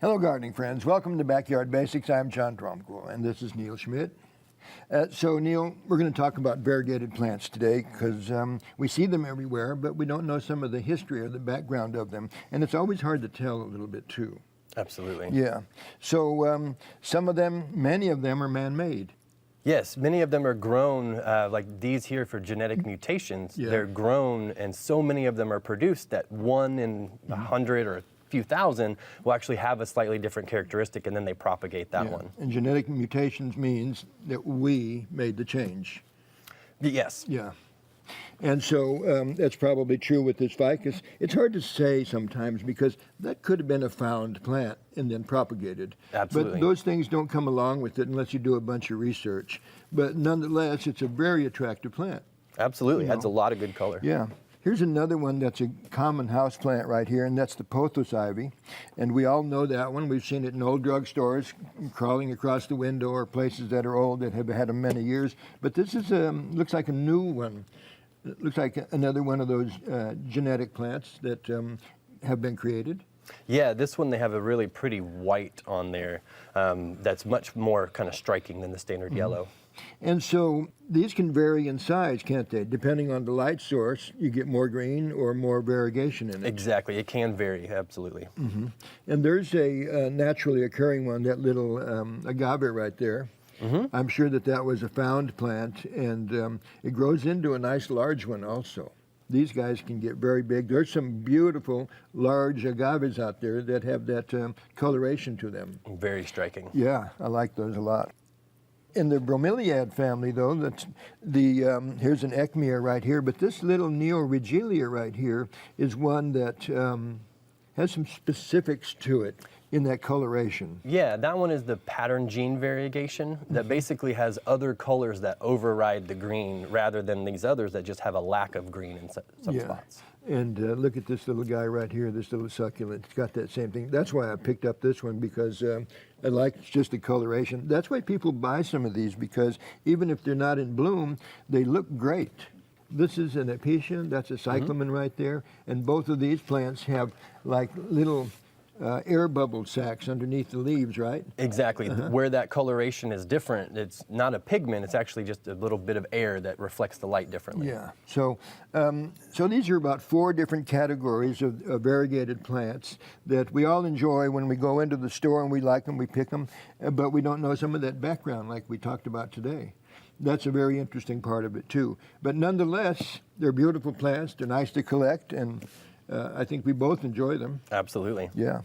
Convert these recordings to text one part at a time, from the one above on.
Hello, gardening friends. Welcome to Backyard Basics. I'm John Dromgoole, and this is Neil Schmidt. So, Neil, we're going to talk about variegated plants today because we see them everywhere, but we don't know some of the history or the background of them, and it's always hard to tell a little bit, too. Absolutely. Yeah. So, some of them, many of them are man-made. Yes, many of them are grown, like these here for genetic mutations. Yeah. They're grown, and so many of them are produced that one in 100 or a few thousand will actually have a slightly different characteristic, and then they propagate that one. And genetic mutations means that we made the change. Yes. Yeah. And so that's probably true with this ficus. It's hard to say sometimes because that could have been a found plant and then propagated. Absolutely. But those things don't come along with it unless you do a bunch of research. But nonetheless, it's a very attractive plant. Absolutely. Adds a lot of good color. Yeah. Here's another one that's a common house plant right here, and that's the pothos ivy. And we all know that one. We've seen it in old drugstores, crawling across the window, or places that are old that have had them many years. But this is looks like a new one. It looks like another one of those genetic plants that have been created. Yeah, this one they have a really pretty white on there that's much more kind of striking than the standard yellow. And so these can vary in size, can't they? Depending on the light source, you get more green or more variegation in it. Exactly, it can vary, absolutely. And there's a naturally occurring one, that little agave right there. I'm sure that was a found plant, and it grows into a nice large one also. These guys can get very big. There's some beautiful large agaves out there that have that coloration to them. Very striking. Yeah, I like those a lot. In the bromeliad family, though, that's here's an ecmia right here, but this little Neoregelia right here is one that has some specifics to it in that coloration. Yeah, that one is the pattern gene variegation that basically has other colors that override the green rather than these others that just have a lack of green in some spots. And look at this little guy right here, this little succulent. It's got that same thing. That's why I picked up this one, because I like just the coloration. That's why people buy some of these, because even if they're not in bloom, they look great. This is an Apician, that's a cyclamen right there, and both of these plants have like little air bubble sacs underneath the leaves, right? Exactly. Where that coloration is different, it's not a pigment, it's actually just a little bit of air that reflects the light differently. Yeah. So, so these are about 4 different categories of variegated plants that we all enjoy when we go into the store, and we like them, we pick them, but we don't know some of that background like we talked about today. That's a very interesting part of it too. But nonetheless, they're beautiful plants, they're nice to collect, and I think we both enjoy them. Absolutely. Yeah.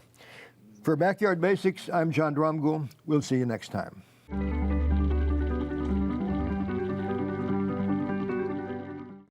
For Backyard Basics, I'm John Dromgoole. We'll see you next time.